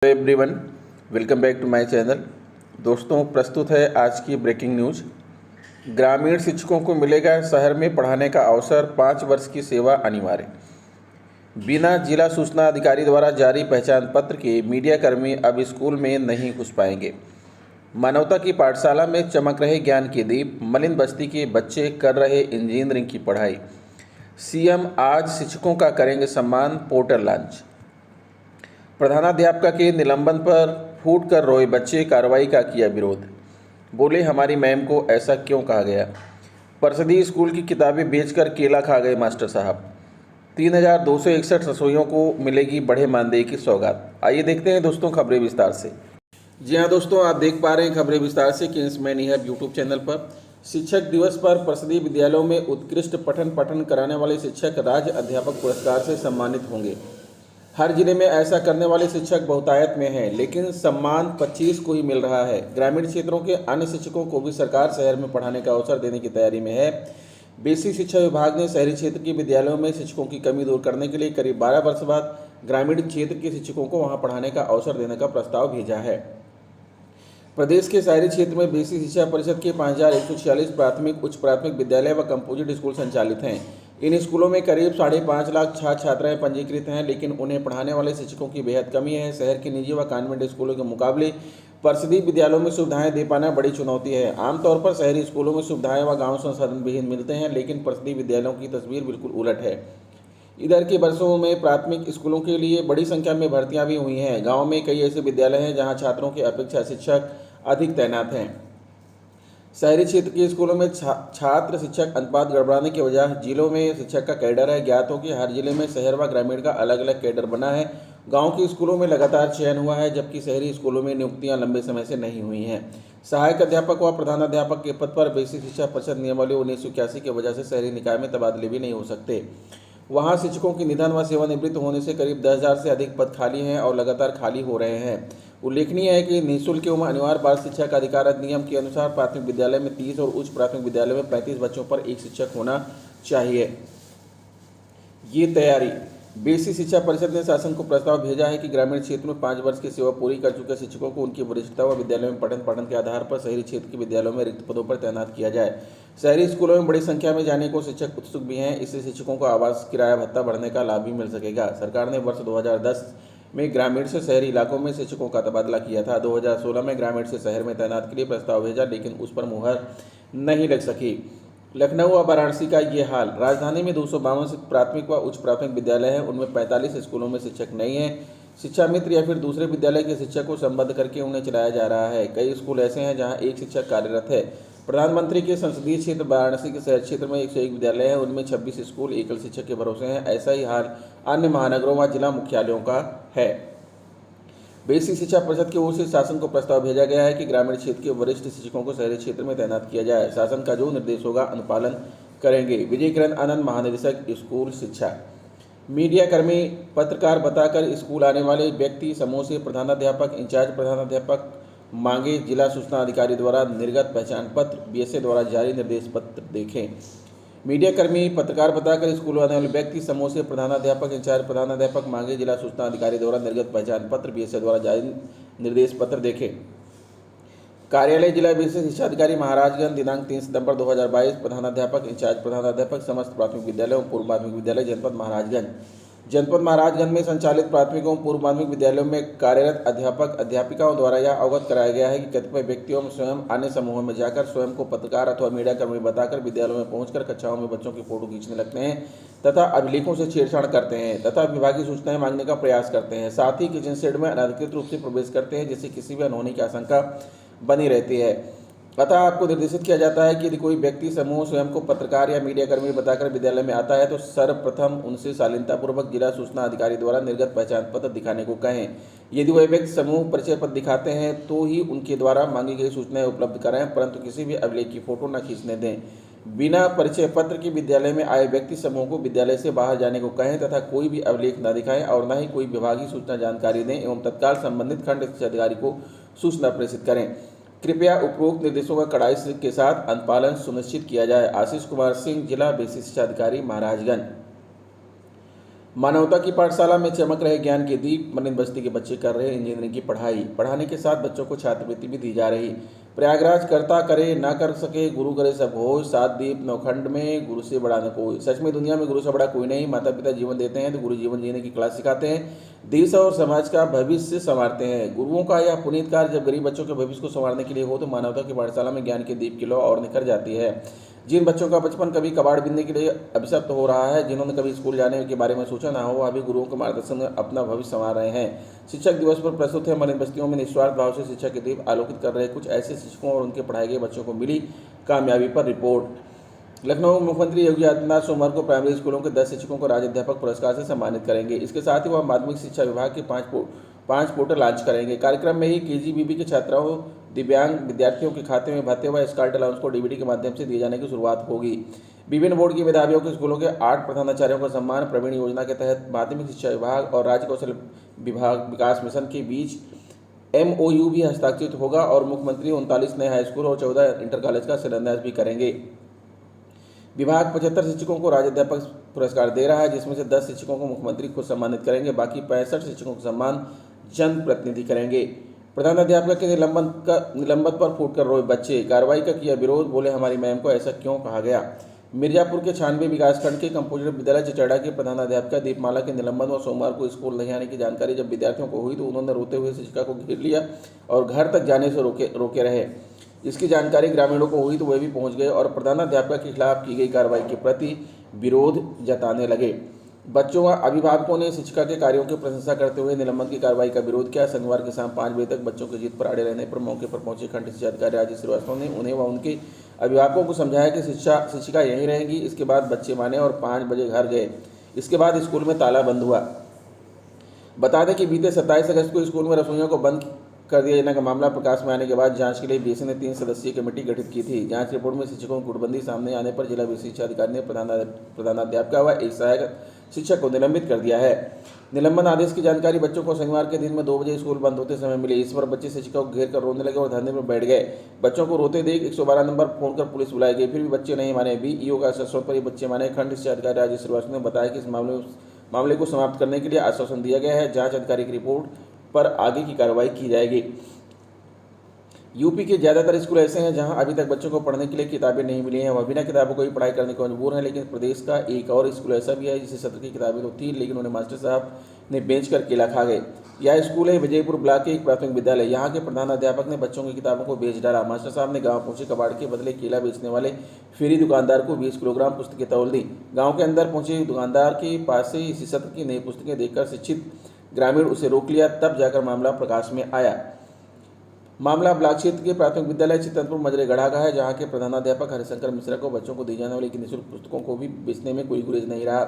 Hello everyone, welcome back to my channel. दोस्तों, प्रस्तुत है आज की ब्रेकिंग न्यूज़। ग्रामीण शिक्षकों को मिलेगा शहर में पढ़ाने का अवसर, 5 वर्ष की सेवा अनिवार्य। बिना जिला सूचना अधिकारी द्वारा जारी पहचान पत्र के मीडियाकर्मी अब स्कूल में नहीं घुस पाएंगे। मानवता की पाठशाला में चमक रहे ज्ञान के दीप, मलिन बस्ती के बच्चे कर रहे इंजीनियरिंग की पढ़ाई। सीएम आज शिक्षकों का करेंगे सम्मान, पोर्टल लॉन्च। प्रधानाध्यापिका के निलंबन पर फूट कर रोए बच्चे, कार्रवाई का किया विरोध। बोले, हमारी मैम को ऐसा क्यों कहा गया। परिषदीय स्कूल की किताबें बेचकर केला खा गए मास्टर साहब। 3261 रसोइयों को मिलेगी बढ़े मानदेय की सौगात। आइए देखते हैं दोस्तों खबरें विस्तार से। जी हाँ दोस्तों, आप देख पा रहे हैं खबरें विस्तार से किंग्समैन है यूट्यूब चैनल पर। शिक्षक दिवस पर परिषदीय विद्यालयों में उत्कृष्ट पठन कराने वाले शिक्षक राज्य अध्यापक पुरस्कार से सम्मानित होंगे। हर जिले में ऐसा करने वाले शिक्षक बहुतायत में हैं, लेकिन सम्मान 25 को ही मिल रहा है। ग्रामीण क्षेत्रों के अन्य शिक्षकों को भी सरकार शहर में पढ़ाने का अवसर देने की तैयारी में है। बेसिक शिक्षा विभाग ने शहरी क्षेत्र के विद्यालयों में शिक्षकों की कमी दूर करने के लिए करीब 12 वर्ष बाद ग्रामीण क्षेत्र के शिक्षकों को वहां पढ़ाने का अवसर देने का प्रस्ताव भेजा है। प्रदेश के शहरी क्षेत्र में बेसिक शिक्षा परिषद के 5146 प्राथमिक, उच्च प्राथमिक विद्यालय व कंपोजिट स्कूल संचालित हैं। इन स्कूलों में करीब 5.5 लाख छात्र छात्राएं पंजीकृत हैं, लेकिन उन्हें पढ़ाने वाले शिक्षकों की बेहद कमी है। शहर के निजी व कॉन्वेंट स्कूलों के मुकाबले परिषदीय विद्यालयों में सुविधाएं दे पाना बड़ी चुनौती है। आमतौर पर शहरी स्कूलों में सुविधाएं व गाँव संसाधन विहीन मिलते हैं, लेकिन परिषदीय विद्यालयों की तस्वीर बिल्कुल उलट है। इधर के वर्षों में प्राथमिक स्कूलों के लिए बड़ी संख्या में भर्तियां भी हुई हैं। गाँव में कई ऐसे विद्यालय हैं जहाँ छात्रों की अपेक्षा शिक्षक अधिक तैनात हैं। शहरी क्षेत्र के स्कूलों में छात्र शिक्षक अनुपात गड़बड़ाने की वजह जिलों में शिक्षक का कैडर है। ज्ञात हो कि हर जिले में शहर व ग्रामीण का अलग अलग कैडर बना है। गांव के स्कूलों में लगातार चयन हुआ है, जबकि शहरी स्कूलों में नियुक्तियां लंबे समय से नहीं हुई हैं। सहायक अध्यापक व प्रधानाध्यापक के पद पर बेसिक शिक्षा परिषद नियमावली 1981 की वजह से शहरी निकाय में तबादले भी नहीं हो सकते। वहाँ शिक्षकों की निधन व सेवानिवृत्त होने से करीब 10,000 से अधिक पद खाली हैं और लगातार खाली हो रहे हैं। उल्लेखनीय है कि निःशुल्क एवं अनिवार्य बाल शिक्षा का अधिकार अधिनियम के अनुसार प्राथमिक विद्यालय में 30 और उच्च प्राथमिक विद्यालय में 35 बच्चों पर एक शिक्षक होना चाहिए। ये तैयारी। बेसिक शिक्षा परिषद ने शासन को प्रस्ताव भेजा है कि ग्रामीण क्षेत्र में 5 वर्ष की सेवा पूरी कर चुके शिक्षकों को उनकी वरिष्ठता व विद्यालय में पठन के आधार पर शहरी क्षेत्र के विद्यालयों में रिक्त पदों पर तैनात किया जाए। शहरी स्कूलों में बड़ी संख्या में जाने को शिक्षक उत्सुक भी हैं। इससे शिक्षकों को आवास किराया भत्ता बढ़ने का लाभ भी मिल सकेगा। सरकार ने वर्ष 2010 में ग्रामीण से शहरी इलाकों में शिक्षकों का तबादला किया था। 2016 में ग्रामीण से शहर में तैनात के लिए प्रस्ताव भेजा, लेकिन उस पर मुहर नहीं लग सकी। लखनऊ और वाराणसी का ये हाल। राजधानी में 252 प्राथमिक व उच्च प्राथमिक विद्यालय हैं, उनमें 45 स्कूलों में शिक्षक नहीं हैं। शिक्षा मित्र या फिर दूसरे विद्यालय के शिक्षक को संबद्ध करके उन्हें चलाया जा रहा है। कई स्कूल ऐसे हैं जहां एक शिक्षक कार्यरत है। प्रधानमंत्री के संसदीय क्षेत्र वाराणसी के शहर क्षेत्र में 101 विद्यालय हैं, उनमें 26 स्कूल एकल शिक्षक के भरोसे हैं। ऐसा ही हाल अन्य महानगरों व जिला मुख्यालयों का है। बेसिक शिक्षा परिषद की ओर से शासन को प्रस्ताव भेजा गया है कि ग्रामीण क्षेत्र के वरिष्ठ शिक्षकों को शहरी क्षेत्र में तैनात किया जाए। शासन का जो निर्देश होगा अनुपालन करेंगे। विजय किरण आनंद, महानिदेशक स्कूल शिक्षा। मीडियाकर्मी पत्रकार बताकर स्कूल आने वाले व्यक्ति समूह से प्रधानाध्यापक, इंचार्ज प्रधानाध्यापक मांगे। जिला सूचना अधिकारी द्वारा निर्गत पहचान पत्र, बीएसए द्वारा जारी निर्देश पत्र देखें। मीडियाकर्मी पत्रकार बताकर स्कूल आने वाले व्यक्ति समूह से प्रधानाध्यापक, इंचार्ज प्रधानाध्यापक मांगे। जिला सूचना अधिकारी द्वारा निर्गत पहचान पत्र, बीएसए द्वारा जारी निर्देश पत्र देखें। कार्यालय जिला बेसिक शिक्षा अधिकारी महाराजगंज, दिनांक 3 सितंबर 2022। प्रधानाध्यापक, इंचार्ज प्रधानाध्यापक समस्त प्राथमिक विद्यालय और पूर्व माध्यमिक विद्यालय जनपद महाराजगंज। जनपद महाराजगंज में संचालित प्राथमिक एवं पूर्व माध्यमिक विद्यालयों में कार्यरत अध्यापक अध्यापिकाओं द्वारा यह अवगत कराया गया है कि कतिपय व्यक्तियों में स्वयं अन्य समूहों में जाकर स्वयं को पत्रकार अथवा मीडियाकर्मी बताकर विद्यालयों में पहुंचकर कक्षाओं में बच्चों की फोटो खींचने लगते हैं तथा अभिलेखों से छेड़छाड़ करते हैं तथा विभागीय सूचनाएं मांगने का प्रयास करते हैं। साथ ही किचन शेड में अनाधिकृत रूप से प्रवेश करते हैं, जिससे किसी भी अनहोनी की आशंका बनी रहती है। अतः आपको निर्देशित किया जाता है कि यदि कोई व्यक्ति समूह स्वयं को पत्रकार या मीडियाकर्मी बताकर विद्यालय में आता है तो सर्वप्रथम उनसे शालीनतापूर्वक जिला सूचना अधिकारी द्वारा निर्गत पहचान पत्र दिखाने को कहें। यदि वह व्यक्ति समूह परिचय पत्र दिखाते हैं तो ही उनके द्वारा मांगी गई सूचनाएं उपलब्ध कराएं, परंतु किसी भी अभिलेख की फोटो न खींचने दें। बिना परिचय पत्र के विद्यालय में आए व्यक्ति समूह को विद्यालय से बाहर जाने को कहें तथा कोई भी अभिलेख न दिखाएं और न ही कोई विभागीय सूचना जानकारी दें एवं तत्काल संबंधित खंड शिक्षा अधिकारी को सूचना प्रेषित करें। कृपया उपरोक्त निर्देशों का कड़ाई के साथ अनुपालन सुनिश्चित किया जाए। आशीष कुमार सिंह, जिला बेसिक शिक्षा अधिकारी महाराजगंज। मानवता की पाठशाला में चमक रहे ज्ञान के दीप। मलिन बस्ती के बच्चे कर रहे इंजीनियरिंग की पढ़ाई। पढ़ाने के साथ बच्चों को छात्रवृत्ति भी दी जा रही। प्रयागराज करता करे ना कर सके, गुरु करे सब होय। 7 दीप नौखंड में, गुरु से बड़ा न कोई। सच में दुनिया में गुरु से बड़ा कोई नहीं। माता पिता जीवन देते हैं तो गुरु जीवन जीने की कला सिखाते हैं, देश और समाज का भविष्य संवारते हैं। गुरुओं का यह पुनीत कार्य जब गरीब बच्चों के भविष्य को संवारने के लिए हो तो मानवता की पाठशाला में ज्ञान के दीप की लौ और निखर जाती है। जिन बच्चों का बचपन कभी कबाड़ बिनने के लिए अभिशप्त हो रहा है, जिन्होंने कभी स्कूल जाने के बारे में सोचा ना हो, वह अभी गुरुओं के मार्गदर्शन में अपना भविष्य संवार रहे हैं। शिक्षक दिवस पर प्रस्तुत है मलिन बस्तियों में निस्वार्थ भाव से शिक्षा के दीप आलोकित कर रहे कुछ ऐसे शिक्षकों और उनके पढ़ाए गए बच्चों को मिली कामयाबी पर रिपोर्ट। लखनऊ मुख्यमंत्री योगी आदित्यनाथ सोमवार को प्राइमरी स्कूलों के 10 शिक्षकों को राज्य अध्यापक पुरस्कार से सम्मानित करेंगे। इसके साथ ही वह माध्यमिक शिक्षा विभाग के 5 पोर्टल लॉन्च करेंगे। कार्यक्रम में ही केजीबीवी के छात्राओं दिव्यांग विद्यार्थियों के खाते में भत्ते व स्कॉलर अलाउंस को डीबीटी के माध्यम से दिए जाने की शुरुआत होगी। विभिन्न बोर्ड के मेधावियों के स्कूलों के 8 प्रधानाचार्यों का सम्मान प्रवीण योजना के तहत माध्यमिक शिक्षा विभाग और राज्य कौशल विभाग विकास मिशन के बीच MOU भी हस्ताक्षरित होगा और मुख्यमंत्री 39 नए हाई स्कूल और 14 इंटर कॉलेज का शिलान्यास भी करेंगे। विभाग 75 शिक्षकों को राज्य अध्यापक पुरस्कार दे रहा है, जिसमें से 10 शिक्षकों को मुख्यमंत्री खुद सम्मानित करेंगे। बाकी 65 शिक्षकों का सम्मान जनप्रतिनिधि करेंगे। प्रधानाध्यापक के निलंबन पर फूटकर रोए बच्चे। कार्रवाई का किया विरोध, बोले हमारी मैम को ऐसा क्यों कहा गया। मिर्जापुर के 96 विकासखंड के कंपोजिट विद्यालय चिचड़ा की प्रधानाध्यापिका दीपमाला के निलंबन व सोमवार को स्कूल नहीं आने की जानकारी जब विद्यार्थियों को हुई तो उन्होंने रोते हुए शिक्षिका को घेर लिया और घर तक जाने से रोके रहे। इसकी जानकारी ग्रामीणों को हुई तो वे भी पहुंच गए और प्रधानाध्यापिका के खिलाफ की गई कार्रवाई के प्रति विरोध जताने लगे। बच्चों व अभिभावकों ने शिक्षिका के कार्यों की प्रशंसा करते हुए निलंबन की कार्रवाई का विरोध किया। शनिवार के शाम 5 बजे तक बच्चों की जिद पर अड़े रहने पर मौके पर पहुंचे खंड शिक्षा अधिकारी राजेश श्रीवास्तव ने उन्हें व उनके अभिभावकों को समझाया कि शिक्षिका यहीं रहेंगी। इसके बाद बच्चे माने और 5 बजे घर गए। इसके बाद स्कूल में ताला बंद हुआ। बता दें कि बीते 27 अगस्त को स्कूल में रसोइयों को बंद कर दिए जाने का मामला प्रकाश में आने के बाद जांच के लिए बीएससी ने 3 सदस्यीय कमेटी गठित की थी। जांच रिपोर्ट में शिक्षकों की गुटबंदी सामने आने पर जिला शिक्षा अधिकारी ने प्रधानाध्यापिका व एक सहायक शिक्षक को निलंबित कर दिया है। निलंबन आदेश की जानकारी बच्चों को शनिवार के दिन में 2 बजे स्कूल बंद होते समय मिली। इस पर बच्चे शिक्षिका को घेर कर रोने लगे और धरने पर बैठ गए। बच्चों को रोते देख 112 नंबर फोन कर पुलिस बुलाई गई, फिर भी बच्चे नहीं माने। बीईओ का आश्वासन पर ये बच्चे माने। खंड शिक्षा अधिकारी राजेश श्रीवास्तव ने बताया कि इस मामले को समाप्त करने के लिए आश्वासन दिया गया है। जांच अधिकारी की रिपोर्ट पर आगे की कार्रवाई की जाएगी। यूपी के ज़्यादातर स्कूल ऐसे हैं जहां अभी तक बच्चों को पढ़ने के लिए किताबें नहीं मिली हैं। वह बिना किताबों को ही पढ़ाई करने को मजबूर हैं। लेकिन प्रदेश का एक और स्कूल ऐसा भी है जिसे सत्र की किताबें तो थी, लेकिन उन्हें मास्टर साहब ने बेच कर केला खा गए। यह स्कूल है विजयपुर ब्लॉक के एक प्राथमिक विद्यालय। यहाँ के प्रधानाध्यापक ने बच्चों की किताबों को बेच डाला। मास्टर साहब ने गाँव पहुंचे कबाड़ के बदले केला बेचने वाले फेरी दुकानदार को 20 किलोग्राम पुस्तकें तौल दी। गाँव के अंदर पहुंचे दुकानदार के पास से इसी सत्र की नई पुस्तकें देखकर शिक्षित ग्रामीण उसे रोक लिया, तब जाकर मामला प्रकाश में आया। मामला ब्लॉक क्षेत्र के प्राथमिक विद्यालय चितनपुर मजरेगढ़ा का है, जहां के प्रधानाध्यापक हरिशंकर मिश्रा को बच्चों को दी जाने वाली निःशुल्क पुस्तकों को भी बेचने में कोई गुरेज नहीं रहा।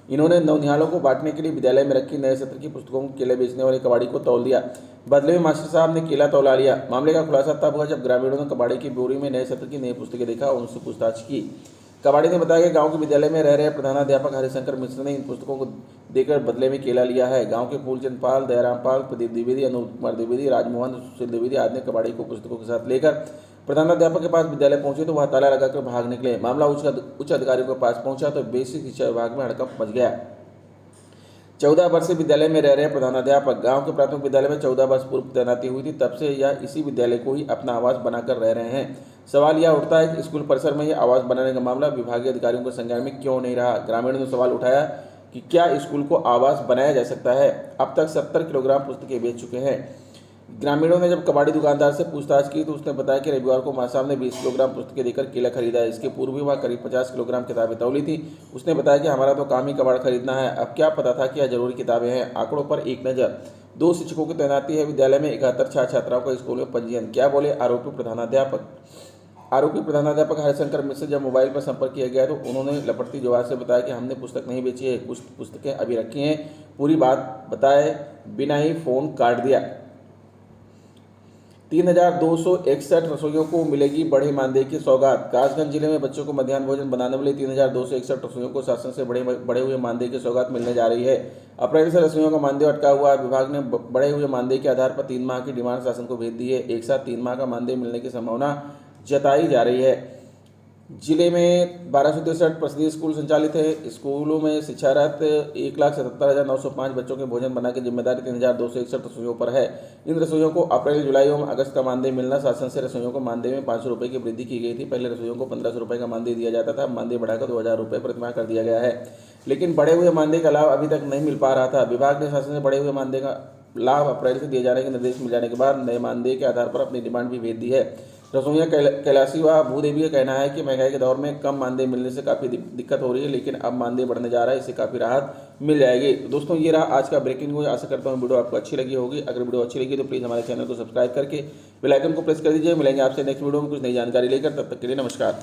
इन्होंने नौनिहालों को बांटने के लिए विद्यालय में रखी नए सत्र की पुस्तकों को केले बेचने वाले कबाड़ी को तौल दिया। बदले में मास्टर साहब ने केला तौला लिया। मामले का खुलासा तब हुआ जब ग्रामीणों ने कबाड़ी की बोरी में नए सत्र की नई पुस्तकें देखा और उनसे पूछताछ की। कबाड़ी ने बताया कि गांव के विद्यालय में रह रहे प्रधानाध्यापक हरिशंकर मिश्र ने इन पुस्तकों को देकर बदले में केला लिया है। गांव के फूलचंद पाल, दयाराम पाल, प्रदीप द्विवेदी, अनूप कुमार द्विवेदी, राजमोहन, सुशील द्विवेदी आदि ने कबाड़ी को पुस्तकों के साथ लेकर प्रधानाध्यापक के पास विद्यालय पहुंचे तो वह ताला लगाकर भाग निकले। मामला उच्च अधिकारियों के पास पहुंचा तो बेसिक शिक्षा विभाग में हड़कंप मच गया। 14 वर्ष से विद्यालय में रह रहे प्रधानाध्यापक गांव के प्राथमिक विद्यालय में 14 वर्ष पूर्व तैनाती हुई थी, तब से यह इसी विद्यालय को ही अपना आवास बनाकर रह रहे हैं। सवाल यह उठता है कि स्कूल परिसर में ही आवास बनाने का मामला विभागीय अधिकारियों के संज्ञान में क्यों नहीं रहा। ग्रामीणों ने सवाल उठाया कि क्या स्कूल को आवास बनाया जा सकता है। अब तक 70 किलोग्राम पुस्तकें बेच चुके हैं। ग्रामीणों ने जब कबाड़ी दुकानदार से पूछताछ की तो उसने बताया कि रविवार को मां साहब ने 20 किलोग्राम पुस्तकें देकर केला खरीदा है। इसके पूर्व भी वह करीब 50 किलोग्राम किताबें तौली थी। उसने बताया कि हमारा तो काम ही कबाड़ खरीदना है, अब क्या पता था कि यह जरूरी किताबें हैं। आंकड़ों पर एक नज़र। 2 शिक्षकों की तैनाती है विद्यालय में, 71 छात्र छात्राओं का स्कूल में पंजीयन। क्या बोले आरोपी प्रधानाध्यापक हरिशंकर मिश्र जब मोबाइल पर संपर्क किया गया तो उन्होंने लपटती जुबान से बताया कि हमने पुस्तक नहीं बेची है, कुछ पुस्तकें अभी रखी हैं। पूरी बात बताए बिना ही फोन काट दिया। 3261 रसोइयों को मिलेगी बढ़े मानदेय की सौगात। कासगंज जिले में बच्चों को मध्याह्न भोजन बनाने वाले 3261 रसोइयों को शासन से बढ़े हुए मानदेय की सौगात मिलने जा रही है। अप्रैल से रसोइयों का मानदेय अटका हुआ है। विभाग ने बढ़े हुए मानदेय के आधार पर 3 माह की डिमांड शासन को भेज दी है। एक साथ 3 माह का मानदेय मिलने की संभावना जताई जा रही है। जिले में 1263 प्रसिद्ध स्कूल संचालित है। स्कूलों में शिक्षारत 1,77,905 बच्चों के भोजन बनाने की जिम्मेदारी 3,261 रसोइयों पर है। इन रसोइयों को अप्रैल, जुलाई एवं अगस्त का मानदेय मिलना। शासन से रसोइयों को मानदेय में 500 रुपये की वृद्धि की गई थी। पहले रसोइयों को 1,500 रुपये का मानदेय दिया जाता था, अब मानदेय बढ़ाकर 2,000 रुपये प्रतिमाह कर दिया गया है। लेकिन बढ़े हुए मानदेय का लाभ अभी तक नहीं मिल पा रहा था। विभाग ने शासन से बढ़े हुए मानदेय का लाभ अप्रैल से दिए जाने के निर्देश मिल जाने के बाद नए मानदेय के आधार पर अपनी डिमांड भी भेज दी है। रसोइया कैलाशी व भूदेवी का कहना है कि महंगाई के दौर में कम मानदेय मिलने से काफ़ी दिक्कत हो रही है, लेकिन अब मानदेय बढ़ने जा रहा है, इससे काफ़ी राहत मिल जाएगी। तो दोस्तों, ये रहा आज का ब्रेकिंग न्यूज। आशा करता हूँ वीडियो आपको अच्छी लगी होगी। अगर वीडियो अच्छी लगी तो प्लीज़ हमारे चैनल को सब्सक्राइब करके बेल आइकन को प्रेस कर दीजिए। मिलेंगे आपसे नेक्स्ट वीडियो में कुछ नई जानकारी लेकर, तब तक के लिए नमस्कार।